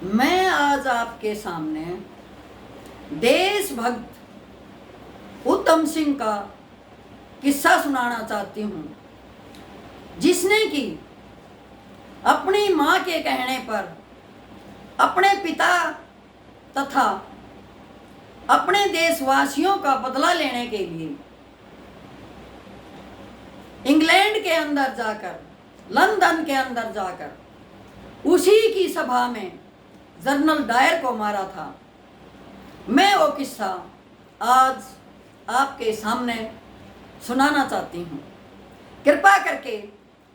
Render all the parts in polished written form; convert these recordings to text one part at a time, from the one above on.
मैं आज आपके सामने देशभक्त उत्तम सिंह का किस्सा सुनाना चाहती हूँ, जिसने कि अपनी माँ के कहने पर अपने पिता तथा अपने देशवासियों का बदला लेने के लिए इंग्लैंड के अंदर जाकर, लंदन के अंदर जाकर उसी की सभा में जनरल डायर को मारा था। मैं वो किस्सा आज आपके सामने सुनाना चाहती हूँ। कृपा करके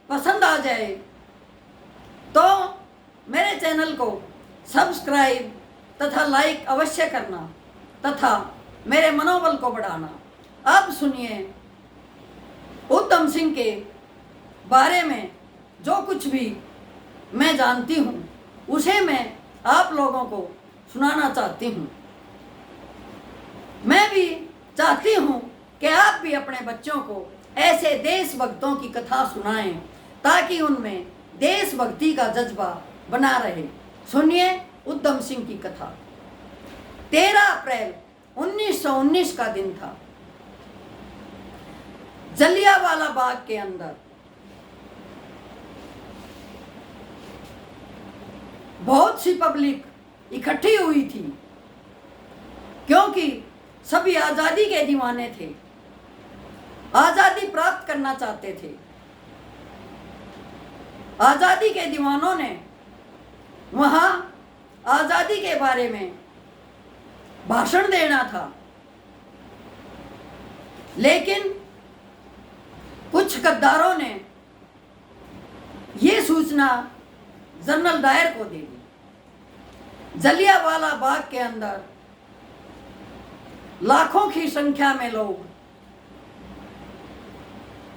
पसंद आ जाए तो मेरे चैनल को सब्सक्राइब तथा लाइक अवश्य करना तथा मेरे मनोबल को बढ़ाना। अब सुनिए उत्तम सिंह के बारे में जो कुछ भी मैं जानती हूँ, उसे मैं आप लोगों को सुनाना चाहती हूँ। मैं भी चाहती हूँ कि आप भी अपने बच्चों को ऐसे देशभक्तों की कथा सुनाएं, ताकि उनमें देशभक्ति का जज्बा बना रहे। सुनिए उत्तम सिंह की कथा। 13 अप्रैल 1919 का दिन था। जलियांवाला बाग के अंदर बहुत सी पब्लिक इकट्ठी हुई थी, क्योंकि सभी आज़ादी के दीवाने थे, आज़ादी प्राप्त करना चाहते थे। आज़ादी के दीवानों ने वहाँ आज़ादी के बारे में भाषण देना था, लेकिन कुछ गद्दारों ने ये सूचना जनरल डायर को दे दी। जलियांवाला बाग के अंदर लाखों की संख्या में लोग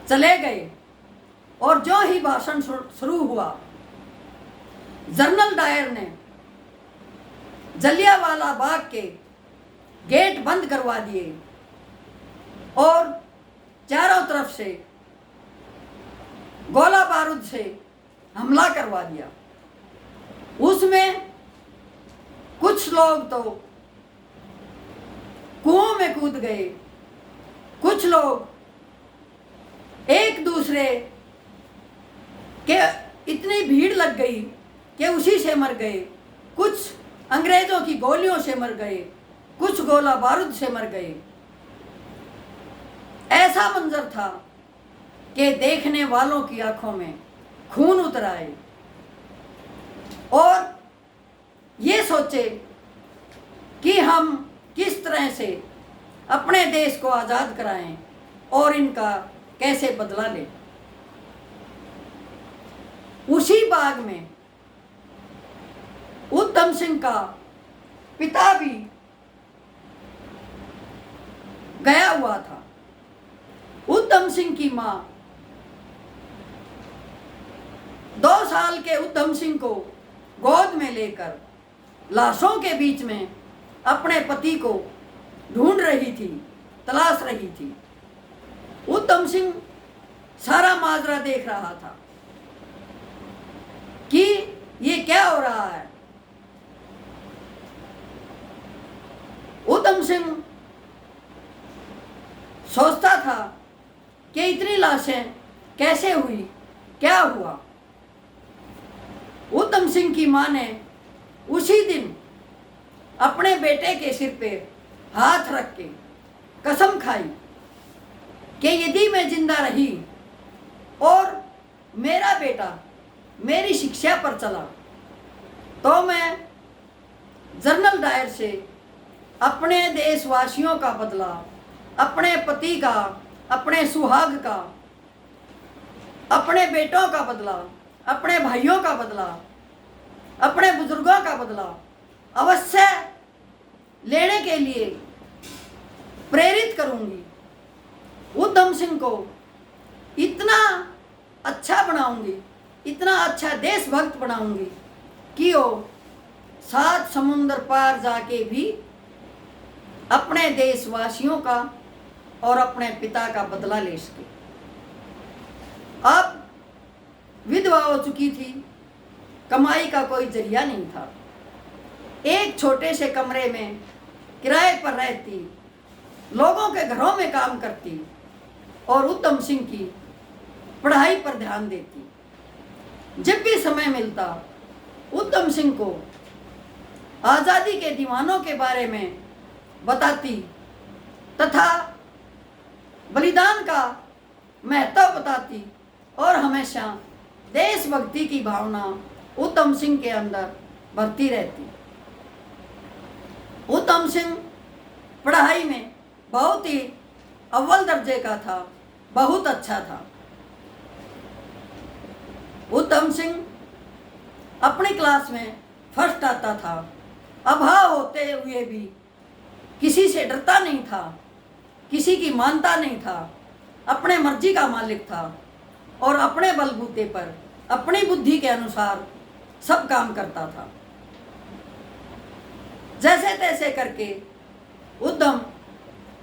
चले गए और जो ही भाषण शुरू हुआ, जनरल डायर ने जलियांवाला बाग के गेट बंद करवा दिए और चारों तरफ से गोला बारूद से हमला करवा दिया। उसमें कुछ लोग तो कुओं में कूद गए, कुछ लोग एक दूसरे के इतनी भीड़ लग गई कि उसी से मर गए, कुछ अंग्रेजों की गोलियों से मर गए, कुछ गोला बारूद से मर गए। ऐसा मंजर था कि देखने वालों की आंखों में खून उतर आए और ये सोचे कि हम किस तरह से अपने देश को आज़ाद कराएं और इनका कैसे बदला लें। उसी बाग में उत्तम सिंह का पिता भी गया हुआ था। उत्तम सिंह की माँ 2 साल के उत्तम सिंह को गोद में लेकर लाशों के बीच में अपने पति को ढूंढ रही थी, तलाश रही थी। उत्तम सिंह सारा माजरा देख रहा था कि ये क्या हो रहा है। उत्तम सिंह सोचता था कि इतनी लाशें कैसे हुई, क्या हुआ। उत्तम सिंह की मां ने उसी दिन अपने बेटे के सिर पे हाथ रख के कसम खाई कि यदि मैं जिंदा रही और मेरा बेटा मेरी शिक्षा पर चला, तो मैं जनरल डायर से अपने देशवासियों का बदला, अपने पति का, अपने सुहाग का, अपने बेटों का बदला, अपने भाइयों का बदला, अपने बुजुर्गों का बदला अवश्य लेने के लिए प्रेरित करूंगी। उत्तम सिंह को इतना अच्छा बनाऊंगी, इतना अच्छा देशभक्त बनाऊंगी कि वो 7 समुंदर पार जाके भी अपने देशवासियों का और अपने पिता का बदला ले सके। अब विधवा हो चुकी थी, कमाई का कोई जरिया नहीं था। एक छोटे से कमरे में किराए पर रहती, लोगों के घरों में काम करती और ऊधम सिंह की पढ़ाई पर ध्यान देती। जब भी समय मिलता ऊधम सिंह को आज़ादी के दीवानों के बारे में बताती तथा बलिदान का महत्व बताती और हमेशा देशभक्ति की भावना ऊधम सिंह के अंदर भरती रहती। ऊधम सिंह पढ़ाई में बहुत ही अव्वल दर्जे का था, बहुत अच्छा था। ऊधम सिंह अपनी क्लास में फर्स्ट आता था, अभाव होते हुए भी किसी से डरता नहीं था, किसी की मानता नहीं था, अपने मर्जी का मालिक था और अपने बलबूते पर अपनी बुद्धि के अनुसार सब काम करता था। जैसे तैसे करके ऊधम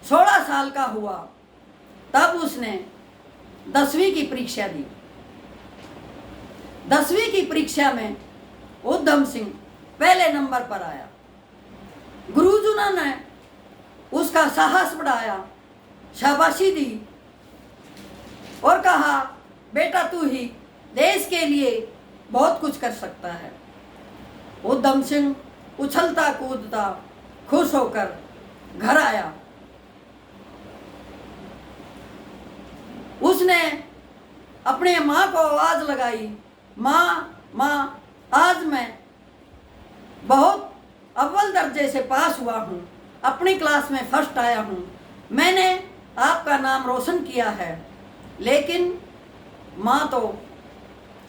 16 साल का हुआ तब उसने 10वीं की परीक्षा दी। 10वीं की परीक्षा में ऊधम सिंह पहले नंबर पर आया। गुरुजनों ने उसका साहस बढ़ाया, शाबाशी दी और कहा, बेटा तू ही देश के लिए बहुत कुछ कर सकता है। ऊधम सिंह उछलता कूदता खुश होकर घर आया। उसने अपने माँ को आवाज लगाई, माँ माँ, आज मैं बहुत अव्वल दर्जे से पास हुआ हूँ, अपनी क्लास में फर्स्ट आया हूँ, मैंने आपका नाम रोशन किया है। लेकिन माँ तो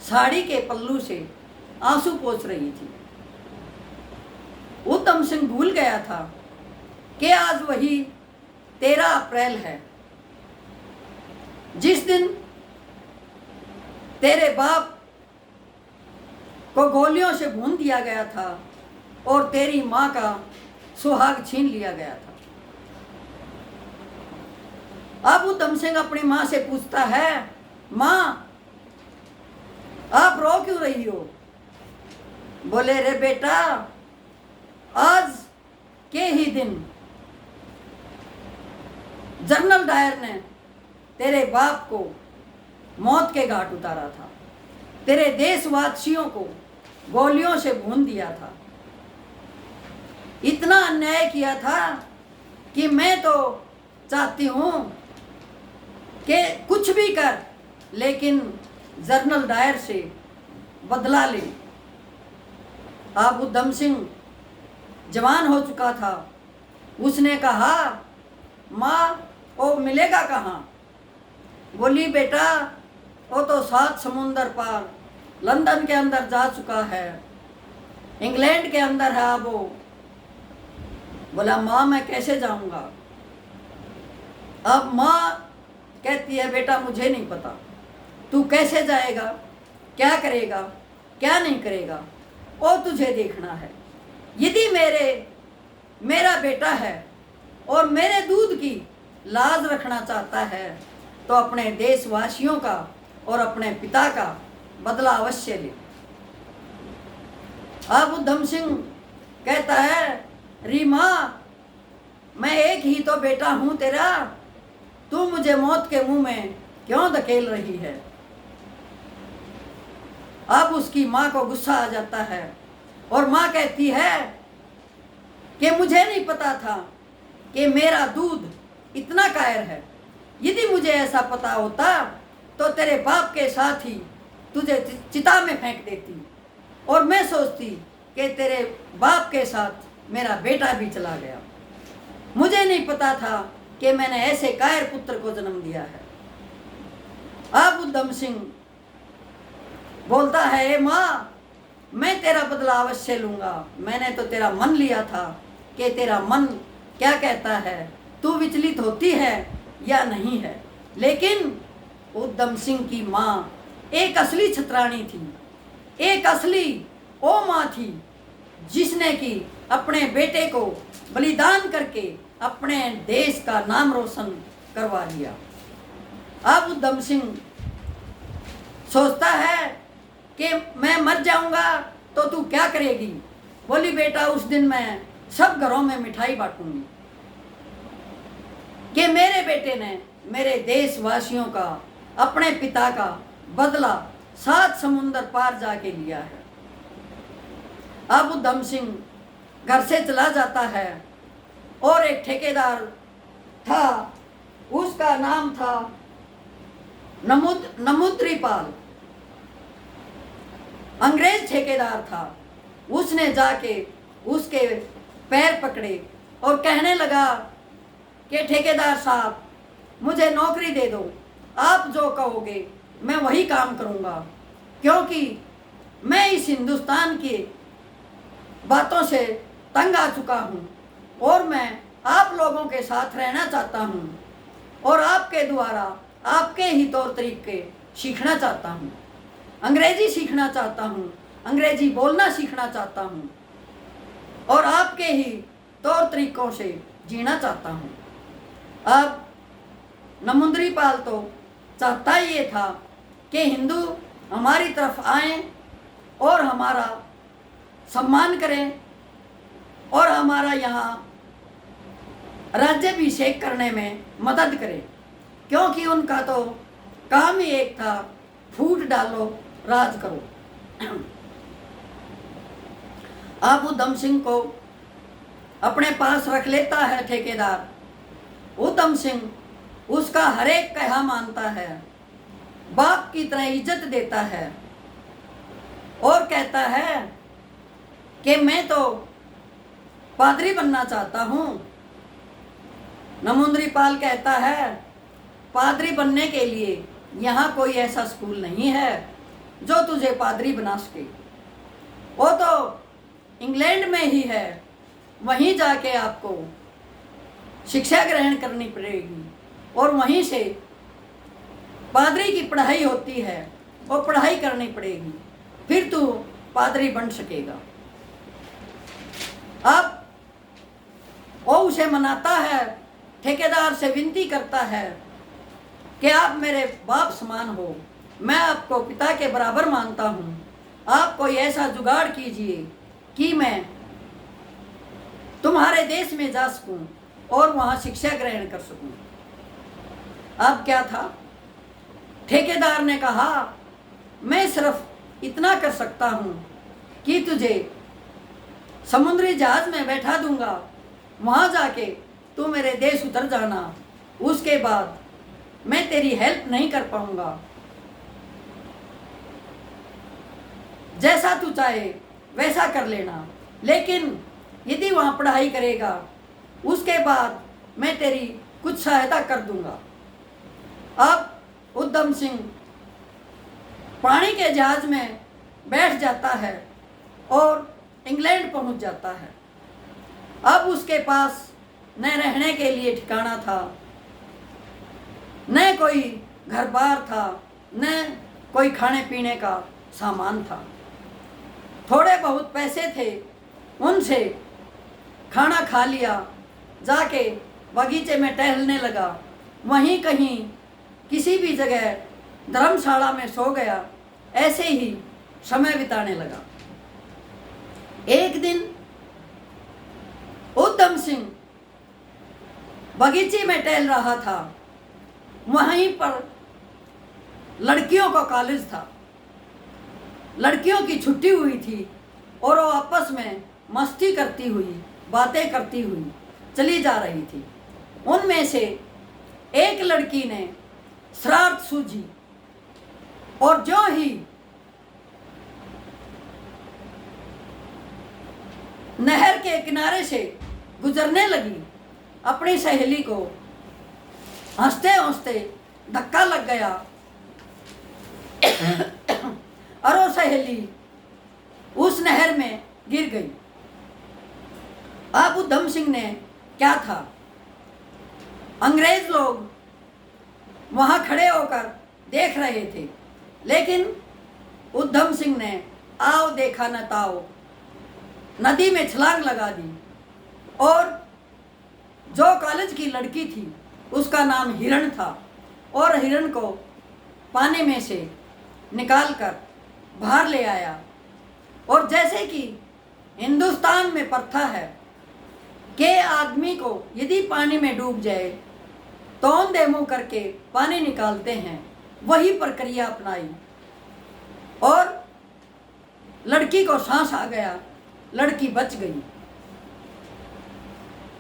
साड़ी के पल्लू से आंसू पोंछ रही थी। ऊधम सिंह भूल गया था कि आज वही 13 अप्रैल है, जिस दिन तेरे बाप को गोलियों से भून दिया गया था और तेरी माँ का सुहाग छीन लिया गया था। अब ऊधम सिंह अपनी माँ से पूछता है, माँ आप रो क्यों रही हो? बोले, रे बेटा, आज के ही दिन जनरल डायर ने तेरे बाप को मौत के घाट उतारा था, तेरे देशवासियों को गोलियों से भून दिया था, इतना अन्याय किया था कि मैं तो चाहती हूँ कि कुछ भी कर, लेकिन जनरल डायर से बदला ले। अब ऊधम सिंह जवान हो चुका था। उसने कहा, माँ वो मिलेगा कहाँ? बोली, बेटा वो तो 7 समुंदर पार लंदन के अंदर जा चुका है, इंग्लैंड के अंदर है अब वो। बोला, माँ मैं कैसे जाऊँगा? अब माँ कहती है, बेटा मुझे नहीं पता, तू कैसे जाएगा, क्या करेगा, क्या नहीं करेगा, वो तुझे देखना है। यदि मेरा बेटा है और मेरे दूध की लाज रखना चाहता है तो अपने देशवासियों का और अपने पिता का बदला अवश्य ले। अब ऊधम सिंह कहता है, रीमा मैं एक ही तो बेटा हूँ तेरा, तू मुझे मौत के मुंह में क्यों धकेल रही है? अब उसकी माँ को गुस्सा आ जाता है और माँ कहती है कि मुझे नहीं पता था कि मेरा दूध इतना कायर है। यदि मुझे ऐसा पता होता तो तेरे बाप के साथ ही तुझे चिता में फेंक देती और मैं सोचती कि तेरे बाप के साथ मेरा बेटा भी चला गया। मुझे नहीं पता था कि मैंने ऐसे कायर पुत्र को जन्म दिया है। अब ऊधम सिंह बोलता है, माँ मैं तेरा बदला अवश्य लूँगा, मैंने तो तेरा मन लिया था कि तेरा मन क्या कहता है, तू विचलित होती है या नहीं है। लेकिन ऊधम सिंह की माँ एक असली छतरानी थी, एक असली ओ माँ थी, जिसने कि अपने बेटे को बलिदान करके अपने देश का नाम रोशन करवा लिया। अब ऊधम सिंह सोचता है कि मैं मर जाऊंगा तो तू क्या करेगी? बोली बेटा उस दिन मैं सब घरों में मिठाई बांटूंगी कि मेरे बेटे ने मेरे देशवासियों का, अपने पिता का बदला 7 समुंदर पार जाके लिया है। अब उधम सिंह घर से चला जाता है और एक ठेकेदार था, उसका नाम था नमूद्रीपाल, अंग्रेज ठेकेदार था। उसने जाके उसके पैर पकड़े और कहने लगा कि ठेकेदार साहब मुझे नौकरी दे दो, आप जो कहोगे मैं वही काम करूँगा, क्योंकि मैं इस हिंदुस्तान की बातों से तंग आ चुका हूँ और मैं आप लोगों के साथ रहना चाहता हूँ और आपके द्वारा आपके ही तौर तरीके सीखना चाहता हूँ, अंग्रेजी सीखना चाहता हूँ, अंग्रेजी बोलना सीखना चाहता हूँ और आपके ही तौर तरीकों से जीना चाहता हूँ। अब नमूद्रीपाल तो चाहता ही ये था कि हिंदू हमारी तरफ आएं और हमारा सम्मान करें और हमारा यहाँ राज्याभिषेक करने में मदद करें, क्योंकि उनका तो काम ही एक था, फूट डालो राज करो। अब उधम सिंह को अपने पास रख लेता है ठेकेदार। उधम सिंह उसका हर एक कहा मानता है, बाप की तरह इज्जत देता है और कहता है कि मैं तो पादरी बनना चाहता हूँ। नमूद्रीपाल कहता है पादरी बनने के लिए यहाँ कोई ऐसा स्कूल नहीं है जो तुझे पादरी बना सके, वो तो इंग्लैंड में ही है, वहीं जाके आपको शिक्षा ग्रहण करनी पड़ेगी और वहीं से पादरी की पढ़ाई होती है, वो पढ़ाई करनी पड़ेगी, फिर तू पादरी बन सकेगा। अब वो उसे मनाता है, ठेकेदार से विनती करता है कि आप मेरे बाप समान हो, मैं आपको पिता के बराबर मानता हूँ, आप कोई ऐसा जुगाड़ कीजिए कि मैं तुम्हारे देश में जा सकूं और वहाँ शिक्षा ग्रहण कर सकूं। अब क्या था, ठेकेदार ने कहा मैं सिर्फ इतना कर सकता हूँ कि तुझे समुद्री जहाज में बैठा दूंगा, वहाँ जाके तू मेरे देश उतर जाना, उसके बाद मैं तेरी हेल्प नहीं कर पाऊंगा, जैसा तू चाहे वैसा कर लेना, लेकिन यदि वहाँ पढ़ाई करेगा उसके बाद मैं तेरी कुछ सहायता कर दूंगा। अब उधम सिंह पानी के जहाज में बैठ जाता है और इंग्लैंड पहुंच जाता है। अब उसके पास न रहने के लिए ठिकाना था, न कोई घर बार था, न कोई खाने पीने का सामान था। थोड़े बहुत पैसे थे, उनसे खाना खा लिया, जाके बगीचे में टहलने लगा, वहीं कहीं किसी भी जगह धर्मशाला में सो गया, ऐसे ही समय बिताने लगा। एक दिन उधम सिंह बगीचे में टहल रहा था, वहीं पर लड़कियों का कॉलेज था, लड़कियों की छुट्टी हुई थी और वो आपस में मस्ती करती हुई, बातें करती हुई चली जा रही थी। उनमें से एक लड़की ने शरारत सूझी और जो ही नहर के किनारे से गुजरने लगी, अपनी सहेली को हंसते हंसते धक्का लग गया और वो सहेली उस नहर में गिर गई। अब उधम सिंह ने क्या था, अंग्रेज लोग वहां खड़े होकर देख रहे थे, लेकिन उधम सिंह ने आओ देखा न ताओ, नदी में छलांग लगा दी और जो कॉलेज की लड़की थी उसका नाम हिरण था और हिरण को पानी में से निकालकर बाहर ले आया और जैसे कि हिंदुस्तान में प्रथा है कि आदमी को यदि पानी में डूब जाए तो औंधे मुंह करके पानी निकालते हैं, वही प्रक्रिया अपनाई और लड़की को सांस आ गया, लड़की बच गई।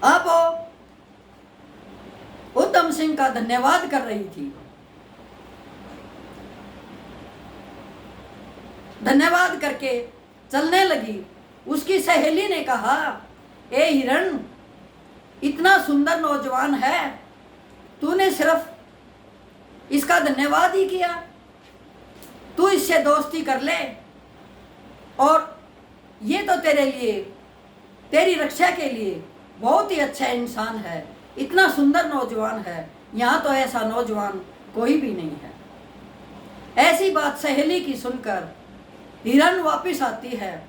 अब उधम सिंह का धन्यवाद कर रही थी। धन्यवाद करके चलने लगी। उसकी सहेली ने कहा, ए हिरण, इतना सुंदर नौजवान है, तूने सिर्फ इसका धन्यवाद ही किया, तू इससे दोस्ती कर ले और ये तो तेरे लिए, तेरी रक्षा के लिए बहुत ही अच्छा इंसान है, इतना सुंदर नौजवान है, यहाँ तो ऐसा नौजवान कोई भी नहीं है। ऐसी बात सहेली की सुनकर हिरण वापस आती है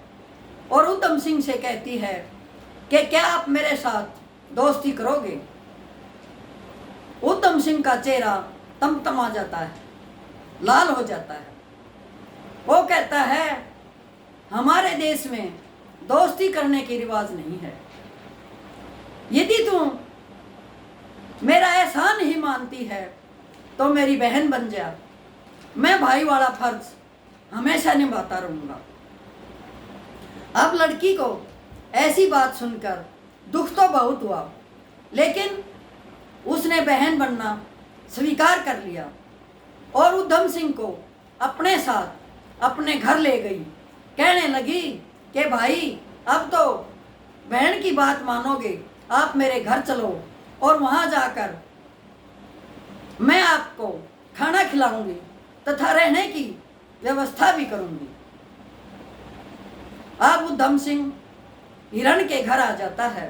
और उधम सिंह से कहती है कि क्या आप मेरे साथ दोस्ती करोगे। उधम सिंह का चेहरा तमतमा जाता है, लाल हो जाता है। वो कहता है, हमारे देश में दोस्ती करने की रिवाज नहीं है, यदि तू मेरा एहसान ही मानती है तो मेरी बहन बन जा, मैं भाई वाला फर्ज हमेशा निभाता रहूंगा। अब लड़की को ऐसी बात सुनकर दुख तो बहुत हुआ, लेकिन उसने बहन बनना स्वीकार कर लिया और उधम सिंह को अपने साथ अपने घर ले गई। कहने लगी कि भाई, अब तो बहन की बात मानोगे, आप मेरे घर चलो और वहाँ जाकर मैं आपको खाना खिलाऊंगी तथा रहने की व्यवस्था भी करूंगी। अब उधम सिंह हिरण के घर आ जाता है।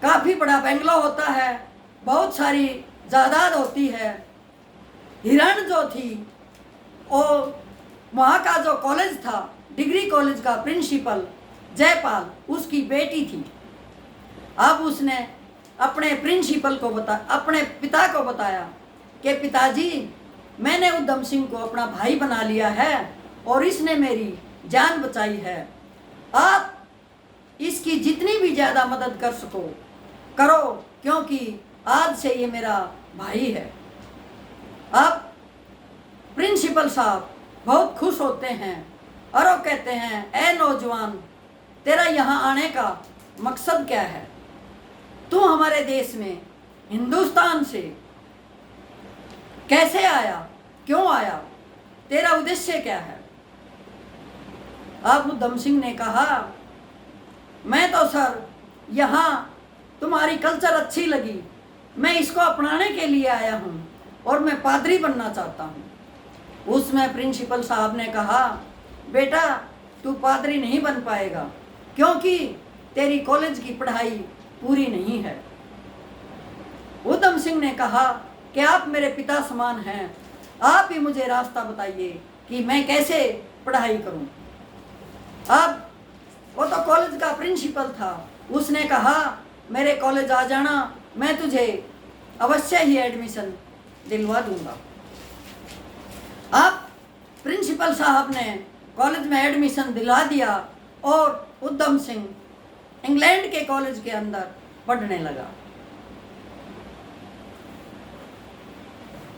काफ़ी बड़ा बंगला होता है, बहुत सारी जायदाद होती है। हिरण जो थी वो वहाँ का जो कॉलेज था, डिग्री कॉलेज का प्रिंसिपल जयपाल, उसकी बेटी थी। अब उसने अपने प्रिंसिपल को अपने पिता को बताया कि पिताजी, मैंने उधम सिंह को अपना भाई बना लिया है और इसने मेरी जान बचाई है। आप इसकी जितनी भी ज़्यादा मदद कर सको करो, क्योंकि आज से ये मेरा भाई है। अब प्रिंसिपल साहब बहुत खुश होते हैं और वो कहते हैं, ए नौजवान, तेरा यहाँ आने का मकसद क्या है? तू हमारे देश में हिंदुस्तान से कैसे आया, क्यों आया, तेरा उद्देश्य क्या है? अब उधम सिंह ने कहा, मैं तो सर यहाँ तुम्हारी कल्चर अच्छी लगी, मैं इसको अपनाने के लिए आया हूँ और मैं पादरी बनना चाहता हूँ। उसमें प्रिंसिपल साहब ने कहा, बेटा तू पादरी नहीं बन पाएगा, क्योंकि तेरी कॉलेज की पढ़ाई पूरी नहीं है। उधम सिंह ने कहा कि आप मेरे पिता समान हैं, आप ही मुझे रास्ता बताइए कि मैं कैसे पढ़ाई करूं। अब वो तो कॉलेज का प्रिंसिपल था, उसने कहा, मेरे कॉलेज आ जाना, मैं तुझे अवश्य ही एडमिशन दिलवा दूंगा। अब प्रिंसिपल साहब ने कॉलेज में एडमिशन दिला दिया और उधम सिंह इंग्लैंड के कॉलेज के अंदर पढ़ने लगा।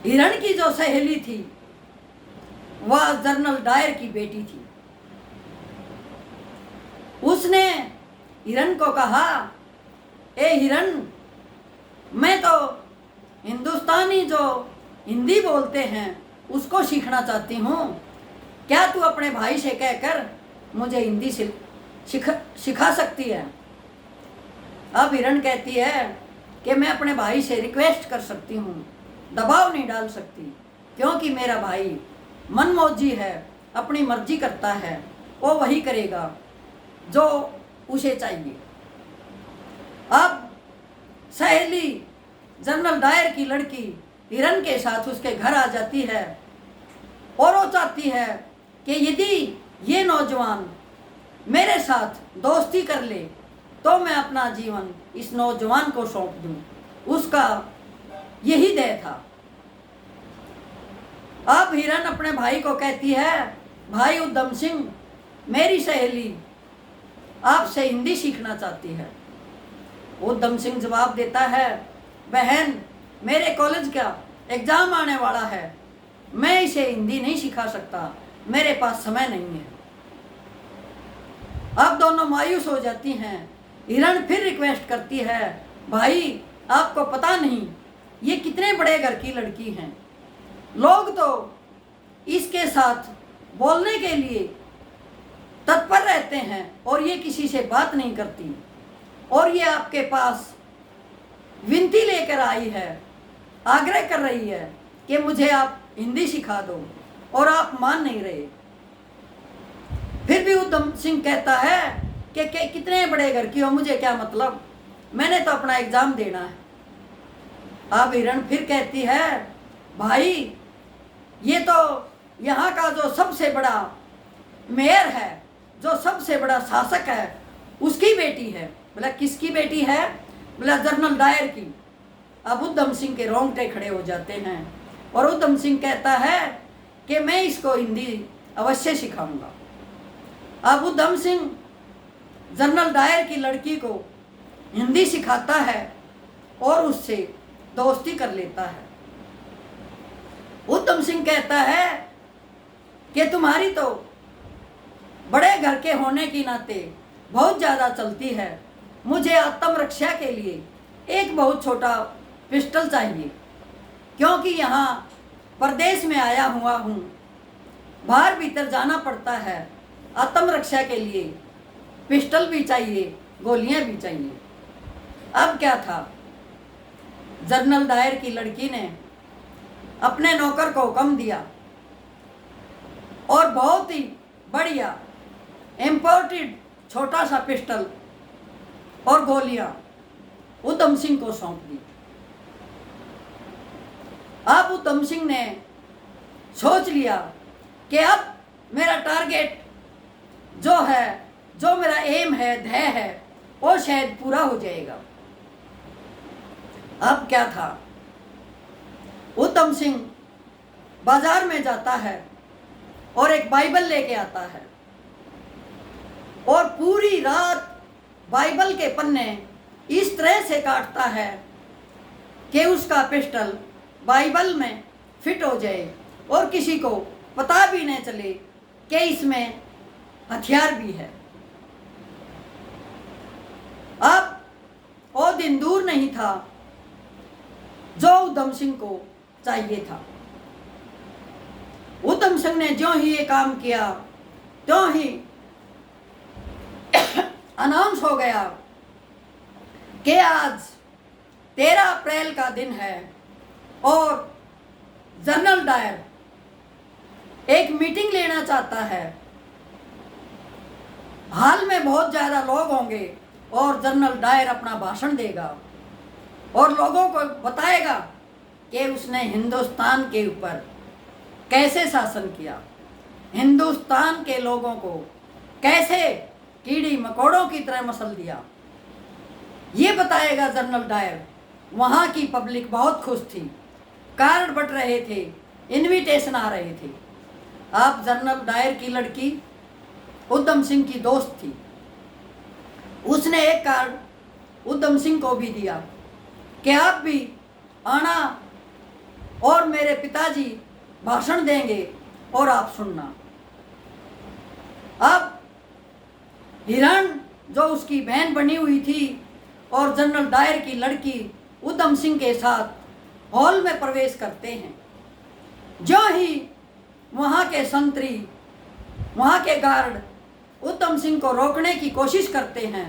हिरण की जो सहेली थी वह जनरल डायर की बेटी थी। उसने हिरण को कहा, ए हिरण, मैं तो हिंदुस्तानी जो हिंदी बोलते हैं उसको सीखना चाहती हूँ, क्या तू अपने भाई से कहकर मुझे हिंदी सिखा सकती है? अब हिरण कहती है कि मैं अपने भाई से रिक्वेस्ट कर सकती हूँ, दबाव नहीं डाल सकती, क्योंकि मेरा भाई मनमौजी है, अपनी मर्जी करता है, वो वही करेगा जो उसे चाहिए। अब सहेली जनरल डायर की लड़की हिरण के साथ उसके घर आ जाती है और वो चाहती है कि यदि ये नौजवान मेरे साथ दोस्ती कर ले तो मैं अपना जीवन इस नौजवान को सौंप दूं। उसका यही दय था। अब हिरण अपने भाई को कहती है, भाई उधम सिंह, मेरी सहेली आपसे हिंदी सीखना चाहती है। उधम सिंह जवाब देता है, बहन मेरे कॉलेज का एग्जाम आने वाला है, मैं इसे हिंदी नहीं सिखा सकता, मेरे पास समय नहीं है। अब दोनों मायूस हो जाती हैं। हिरण फिर रिक्वेस्ट करती है, भाई आपको पता नहीं ये कितने बड़े घर की लड़की हैं, लोग तो इसके साथ बोलने के लिए तत्पर रहते हैं और ये किसी से बात नहीं करती, और ये आपके पास विनती लेकर आई है, आग्रह कर रही है कि मुझे आप हिंदी सिखा दो, और आप मान नहीं रहे। फिर भी उधम सिंह कहता है कि कितने बड़े घर की हो, मुझे क्या मतलब, मैंने तो अपना एग्जाम देना है। अब हिरण फिर कहती है, भाई ये तो यहाँ का जो सबसे बड़ा मेयर है, जो सबसे बड़ा शासक है, उसकी बेटी है। बोला किसकी बेटी है? बोला जनरल डायर की। अब उधम सिंह के रोंगटे खड़े हो जाते हैं और उधम सिंह कहता है कि मैं इसको हिंदी अवश्य सिखाऊंगा। अब उधम सिंह जनरल डायर की लड़की को हिंदी सिखाता है और उससे दोस्ती कर लेता है। उधम सिंह कहता है कि तुम्हारी तो बड़े घर के होने की नाते बहुत ज़्यादा चलती है, मुझे आत्मरक्षा के लिए एक बहुत छोटा पिस्टल चाहिए, क्योंकि यहाँ परदेश में आया हुआ हूँ, बाहर भीतर जाना पड़ता है, आत्मरक्षा के लिए पिस्टल भी चाहिए, गोलियां भी चाहिए। अब क्या था, जनरल डायर की लड़की ने अपने नौकर को हुक्म दिया और बहुत ही बढ़िया इम्पोर्टेड छोटा सा पिस्टल और गोलियां उधम सिंह को सौंप दी। अब उधम सिंह ने सोच लिया कि अब मेरा टारगेट जो है, जो मेरा एम है, ध्येय है, वो शायद पूरा हो जाएगा। अब क्या था, उधम सिंह बाजार में जाता है और एक बाइबल लेके आता है और पूरी रात बाइबल के पन्ने इस तरह से काटता है कि उसका पिस्टल बाइबल में फिट हो जाए और किसी को पता भी नहीं चले कि इसमें हथियार भी है। अब वो दिन दूर नहीं था जो उधम सिंह को चाहिए था। उधम सिंह ने जो ही ये काम किया, त्यों ही अनाउंस हो गया कि आज 13 अप्रैल का दिन है और जनरल डायर एक मीटिंग लेना चाहता है। हाल में बहुत ज़्यादा लोग होंगे और जनरल डायर अपना भाषण देगा और लोगों को बताएगा कि उसने हिंदुस्तान के ऊपर कैसे शासन किया, हिंदुस्तान के लोगों को कैसे कीड़ी मकोड़ों की तरह मसल दिया, ये बताएगा जनरल डायर। वहाँ की पब्लिक बहुत खुश थी, कार्ड बट रहे थे, इनविटेशन आ रहे थे। आप जनरल डायर की लड़की उधम सिंह की दोस्त थी, उसने एक कार्ड उधम सिंह को भी दिया कि आप भी आना और मेरे पिताजी भाषण देंगे और आप सुनना। अब हिरण जो उसकी बहन बनी हुई थी और जनरल डायर की लड़की उधम सिंह के साथ हॉल में प्रवेश करते हैं। जो ही वहाँ के संतरी, वहाँ के गार्ड उधम सिंह को रोकने की कोशिश करते हैं,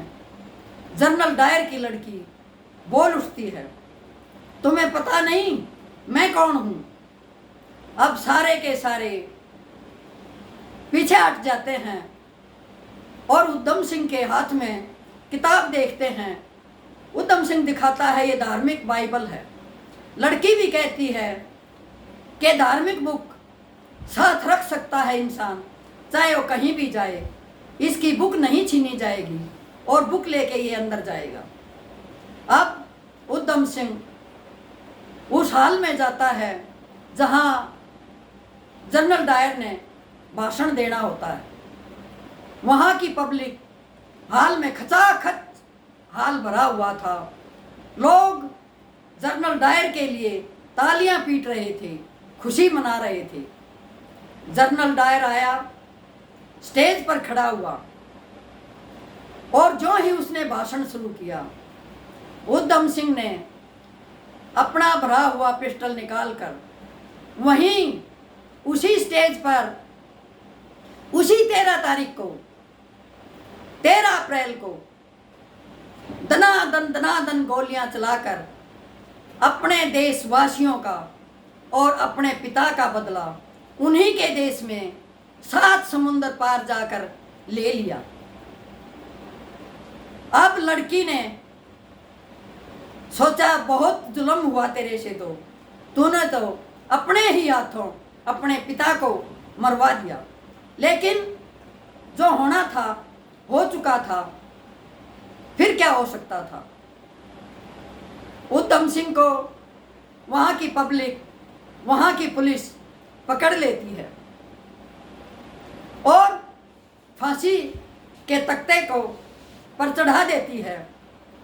जनरल डायर की लड़की बोल उठती है, तुम्हें पता नहीं मैं कौन हूँ। अब सारे के सारे पीछे हट जाते हैं और उधम सिंह के हाथ में किताब देखते हैं। उधम सिंह दिखाता है ये धार्मिक बाइबल है। लड़की भी कहती है कि धार्मिक बुक साथ रख सकता है इंसान, चाहे वो कहीं भी जाए, इसकी बुक नहीं छीनी जाएगी और बुक लेके ये अंदर जाएगा। अब उधम सिंह उस हाल में जाता है जहाँ जनरल डायर ने भाषण देना होता है। वहाँ की पब्लिक हाल में खचाखच हाल भरा हुआ था। लोग जनरल डायर के लिए तालियां पीट रहे थे, खुशी मना रहे थे। जनरल डायर आया, स्टेज पर खड़ा हुआ और जो ही उसने भाषण शुरू किया, उधम सिंह ने अपना भरा हुआ पिस्टल निकालकर वहीं उसी स्टेज पर उसी 13 तारीख को 13 अप्रैल को दनादन गोलियां चलाकर अपने देशवासियों का और अपने पिता का बदला उन्हीं के देश में 7 समुंदर पार जाकर ले लिया। अब लड़की ने सोचा बहुत जुल्म हुआ तेरे से, तो तूने तो अपने ही हाथों अपने पिता को मरवा दिया। लेकिन जो होना था हो चुका था, फिर क्या हो सकता था। उधम सिंह को वहाँ की पब्लिक, वहाँ की पुलिस पकड़ लेती है और फांसी के तख्ते को पर चढ़ा देती है,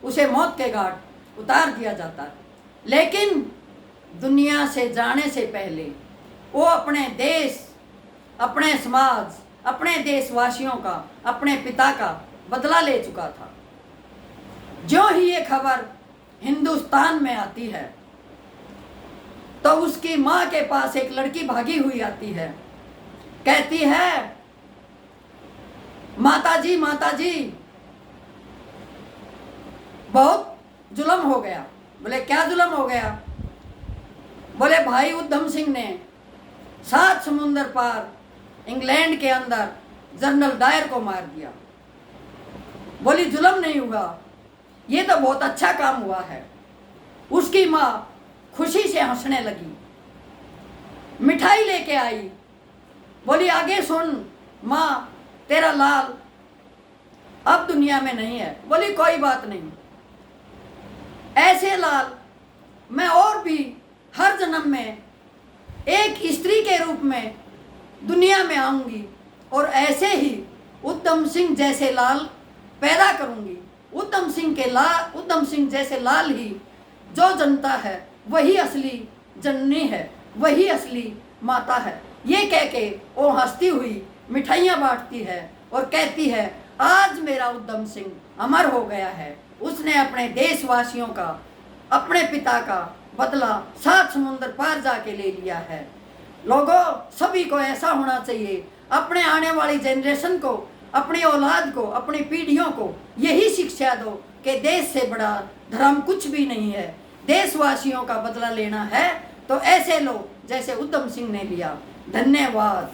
उसे मौत के घाट उतार दिया जाता है। लेकिन दुनिया से जाने से पहले वो अपने देश, अपने समाज, अपने देशवासियों का, अपने पिता का बदला ले चुका था। जो ही ये खबर हिंदुस्तान में आती है तो उसकी माँ के पास एक लड़की भागी हुई आती है, कहती है माता जी बहुत जुल्म हो गया। बोले क्या जुल्म हो गया? बोले भाई उधम सिंह ने 7 समुंदर पार इंग्लैंड के अंदर जनरल डायर को मार दिया। बोली जुल्म नहीं हुआ, ये तो बहुत अच्छा काम हुआ है। उसकी माँ खुशी से हंसने लगी, मिठाई लेके आई। बोली आगे सुन माँ, तेरा लाल अब दुनिया में नहीं है। बोली कोई बात नहीं, ऐसे लाल मैं और भी हर जन्म में एक स्त्री के रूप में दुनिया में आऊंगी और ऐसे ही उधम सिंह जैसे लाल पैदा करूंगी। उधम सिंह जैसे लाल ही जो जनता है वही असली जननी है, वही असली माता है। ये कह के वो हंसती हुई मिठाइयाँ बांटती है और कहती है आज मेरा उधम सिंह अमर हो गया है। उसने अपने देशवासियों का, अपने पिता का बदला 7 समुंदर पार जाके ले लिया है। लोगों, सभी को ऐसा होना चाहिए। अपने आने वाली जनरेशन को, अपनी औलाद को, अपनी पीढ़ियों को यही शिक्षा दो कि देश से बड़ा धर्म कुछ भी नहीं है। देशवासियों का बदला लेना है तो ऐसे लो जैसे उधम सिंह ने लिया। धन्यवाद।